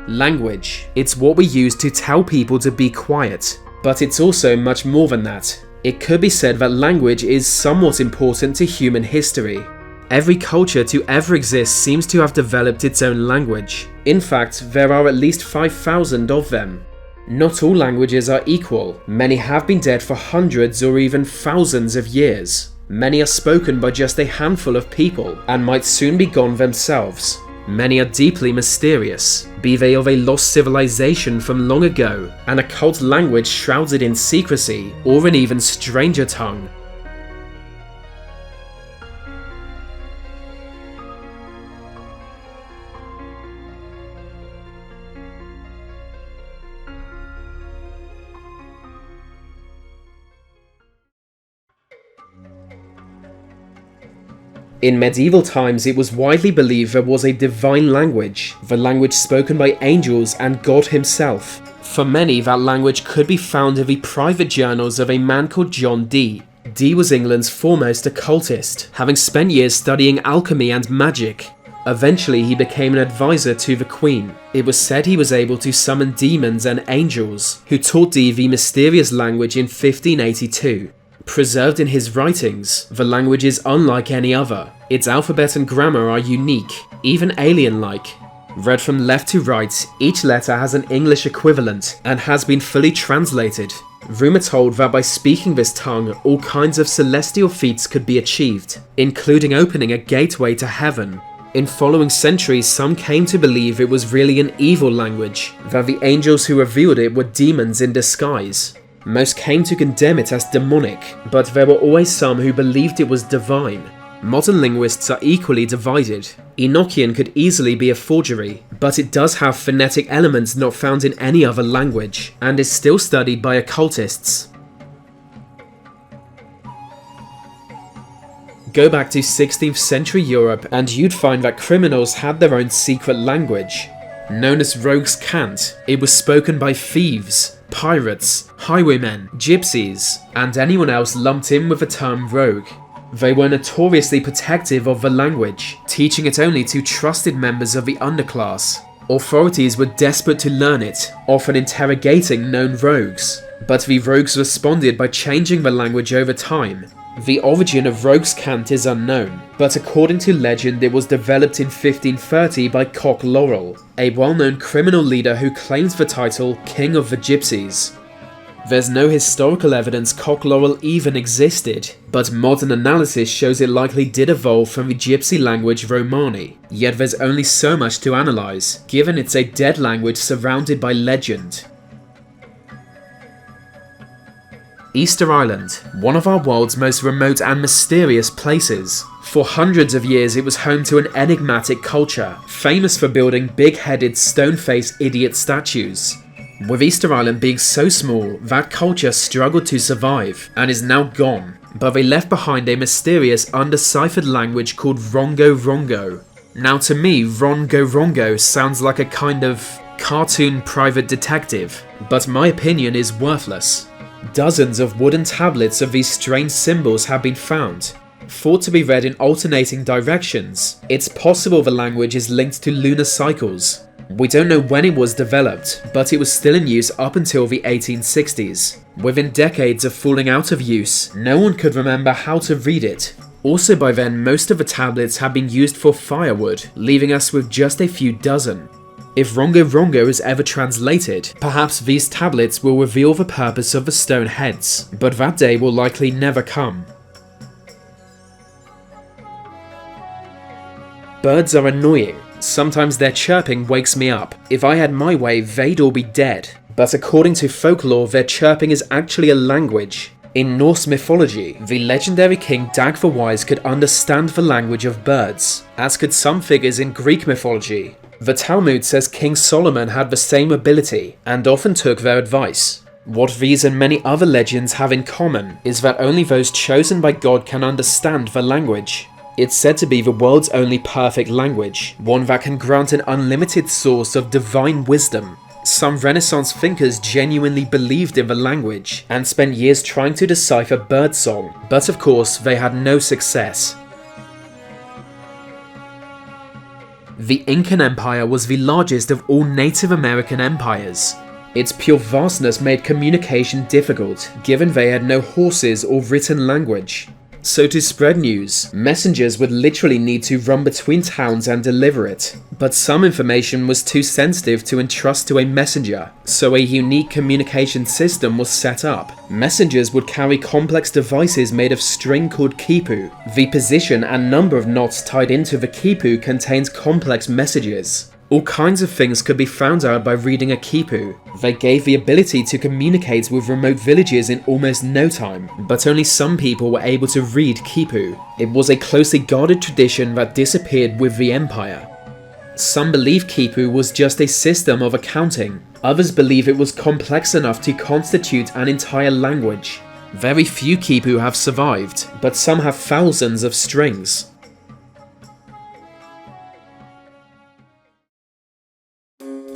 Language. It's what we use to tell people to be quiet. But it's also much more than that. It could be said that language is somewhat important to human history. Every culture to ever exist seems to have developed its own language. In fact, there are at least 5,000 of them. Not all languages are equal. Many have been dead for hundreds or even thousands of years. Many are spoken by just a handful of people and might soon be gone themselves. Many are deeply mysterious, be they of a lost civilization from long ago, an occult language shrouded in secrecy, or an even stranger tongue. In medieval times, it was widely believed there was a divine language, the language spoken by angels and God himself. For many, that language could be found in the private journals of a man called John Dee. Dee was England's foremost occultist, having spent years studying alchemy and magic. Eventually, he became an advisor to the Queen. It was said he was able to summon demons and angels, who taught Dee the mysterious language in 1582. Preserved in his writings, the language is unlike any other. Its alphabet and grammar are unique, even alien-like. Read from left to right, each letter has an English equivalent and has been fully translated. Rumour told that by speaking this tongue, all kinds of celestial feats could be achieved, including opening a gateway to heaven. In following centuries, some came to believe it was really an evil language, that the angels who revealed it were demons in disguise. Most came to condemn it as demonic, but there were always some who believed it was divine. Modern linguists are equally divided. Enochian could easily be a forgery, but it does have phonetic elements not found in any other language, and is still studied by occultists. Go back to 16th century Europe and you'd find that criminals had their own secret language. Known as rogues' cant, it was spoken by thieves, pirates, highwaymen, gypsies, and anyone else lumped in with the term rogue. They were notoriously protective of the language, teaching it only to trusted members of the underclass. Authorities were desperate to learn it, often interrogating known rogues. But the rogues responded by changing the language over time. The origin of rogues' cant is unknown, but according to legend it was developed in 1530 by Cock Laurel, a well-known criminal leader who claims the title King of the Gypsies. There's no historical evidence Cock Laurel even existed, but modern analysis shows it likely did evolve from the gypsy language Romani, yet there's only so much to analyse, given it's a dead language surrounded by legend. Easter Island, one of our world's most remote and mysterious places. For hundreds of years it was home to an enigmatic culture, famous for building big-headed stone-faced idiot statues. With Easter Island being so small, that culture struggled to survive, and is now gone, but they left behind a mysterious undeciphered language called Rongo Rongo. Now to me, Rongo Rongo sounds like a kind of cartoon private detective, but my opinion is worthless. Dozens of wooden tablets of these strange symbols have been found. Thought to be read in alternating directions, it's possible the language is linked to lunar cycles. We don't know when it was developed, but it was still in use up until the 1860s. Within decades of falling out of use, no one could remember how to read it. Also by then, most of the tablets had been used for firewood, leaving us with just a few dozen. If Rongo Rongo is ever translated, perhaps these tablets will reveal the purpose of the stone heads, but that day will likely never come. Birds are annoying. Sometimes their chirping wakes me up. If I had my way, they'd all be dead. But according to folklore, their chirping is actually a language. In Norse mythology, the legendary king Dag the Wise could understand the language of birds, as could some figures in Greek mythology. The Talmud says King Solomon had the same ability, and often took their advice. What these and many other legends have in common is that only those chosen by God can understand the language. It's said to be the world's only perfect language, one that can grant an unlimited source of divine wisdom. Some Renaissance thinkers genuinely believed in the language, and spent years trying to decipher birdsong, but of course they had no success. The Incan Empire was the largest of all Native American empires. Its pure vastness made communication difficult, given they had no horses or written language. So to spread news, messengers would literally need to run between towns and deliver it. But some information was too sensitive to entrust to a messenger, so a unique communication system was set up. Messengers would carry complex devices made of string called quipu. The position and number of knots tied into the quipu contains complex messages. All kinds of things could be found out by reading a quipu. They gave the ability to communicate with remote villages in almost no time, but only some people were able to read quipu. It was a closely guarded tradition that disappeared with the empire. Some believe quipu was just a system of accounting. Others believe it was complex enough to constitute an entire language. Very few quipu have survived, but some have thousands of strings.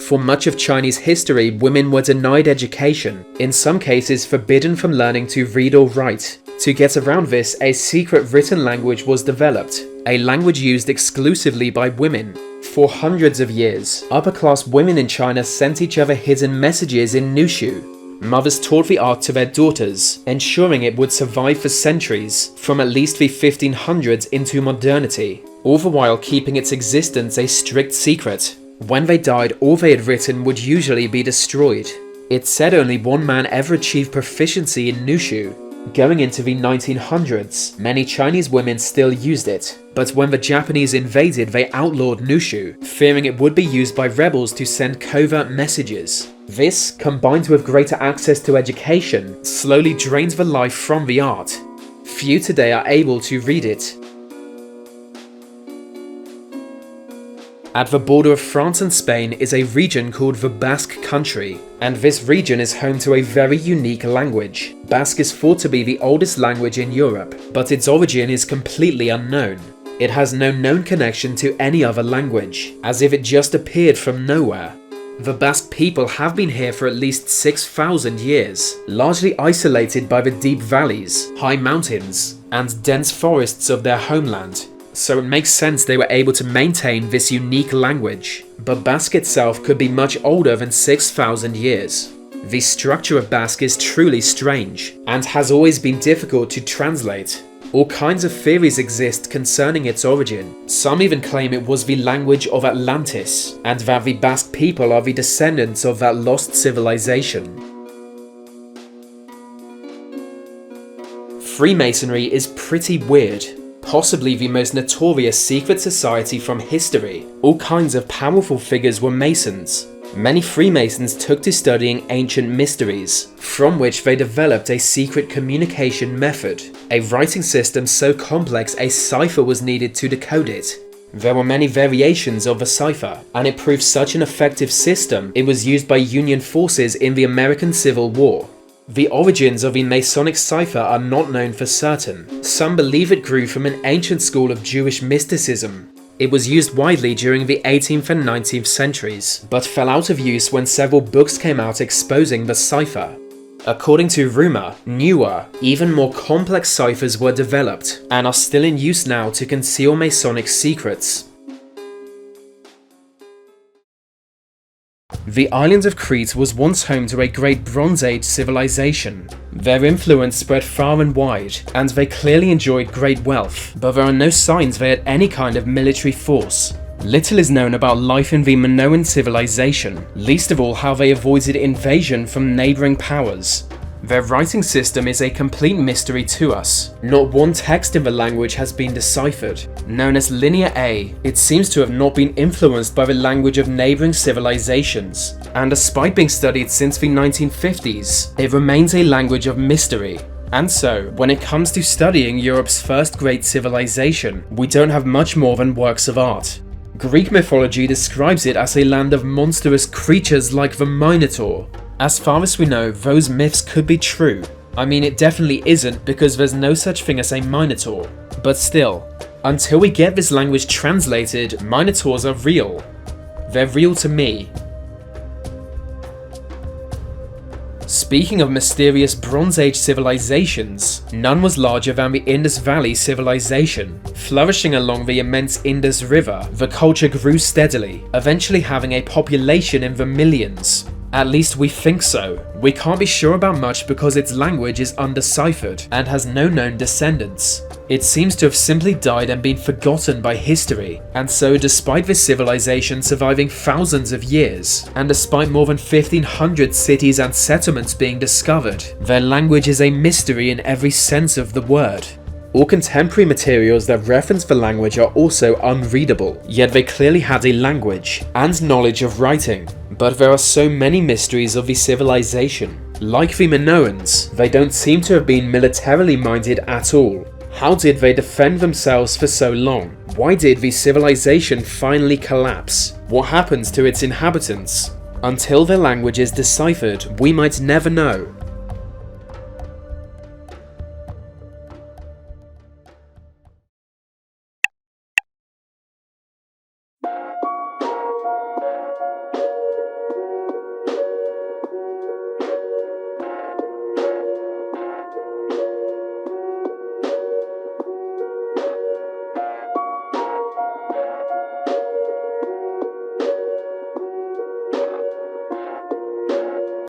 For much of Chinese history, women were denied education, in some cases forbidden from learning to read or write. To get around this, a secret written language was developed, a language used exclusively by women. For hundreds of years, upper-class women in China sent each other hidden messages in nushu. Mothers taught the art to their daughters, ensuring it would survive for centuries, from at least the 1500s into modernity, all the while keeping its existence a strict secret. When they died, all they had written would usually be destroyed. It's said only one man ever achieved proficiency in nushu. Going into the 1900s, many Chinese women still used it, but when the Japanese invaded, they outlawed nushu, fearing it would be used by rebels to send covert messages. This, combined with greater access to education, slowly drains the life from the art. Few today are able to read it. At the border of France and Spain is a region called the Basque country, and this region is home to a very unique language. Basque is thought to be the oldest language in Europe, but its origin is completely unknown. It has no known connection to any other language, as if it just appeared from nowhere. The Basque people have been here for at least 6,000 years, largely isolated by the deep valleys, high mountains, and dense forests of their homeland. So it makes sense they were able to maintain this unique language, but Basque itself could be much older than 6,000 years. The structure of Basque is truly strange, and has always been difficult to translate. All kinds of theories exist concerning its origin. Some even claim it was the language of Atlantis, and that the Basque people are the descendants of that lost civilization. Freemasonry is pretty weird. Possibly the most notorious secret society from history. All kinds of powerful figures were Masons. Many Freemasons took to studying ancient mysteries, from which they developed a secret communication method, a writing system so complex a cipher was needed to decode it. There were many variations of the cipher, and it proved such an effective system it was used by Union forces in the American Civil War. The origins of the Masonic cipher are not known for certain. Some believe it grew from an ancient school of Jewish mysticism. It was used widely during the 18th and 19th centuries, but fell out of use when several books came out exposing the cipher. According to rumor, newer, even more complex ciphers were developed, and are still in use now to conceal Masonic secrets. The island of Crete was once home to a great Bronze Age civilization. Their influence spread far and wide, and they clearly enjoyed great wealth, but there are no signs they had any kind of military force. Little is known about life in the Minoan Civilization, least of all how they avoided invasion from neighbouring powers. Their writing system is a complete mystery to us. Not one text in the language has been deciphered. Known as Linear A, it seems to have not been influenced by the language of neighbouring civilizations, and despite being studied since the 1950s, it remains a language of mystery. And so, when it comes to studying Europe's first great civilization, we don't have much more than works of art. Greek mythology describes it as a land of monstrous creatures like the Minotaur. As far as we know, those myths could be true. I mean, it definitely isn't because there's no such thing as a Minotaur. But still, until we get this language translated, Minotaurs are real. They're real to me. Speaking of mysterious Bronze Age civilizations, none was larger than the Indus Valley Civilization. Flourishing along the immense Indus River, the culture grew steadily, eventually having a population in the millions. At least we think so. We can't be sure about much because its language is undeciphered and has no known descendants. It seems to have simply died and been forgotten by history, and so despite this civilization surviving thousands of years, and despite more than 1,500 cities and settlements being discovered, their language is a mystery in every sense of the word. All contemporary materials that reference the language are also unreadable, yet they clearly had a language and knowledge of writing. But there are so many mysteries of the civilization. Like the Minoans, they don't seem to have been militarily minded at all. How did they defend themselves for so long? Why did the civilization finally collapse? What happened to its inhabitants? Until their language is deciphered, we might never know.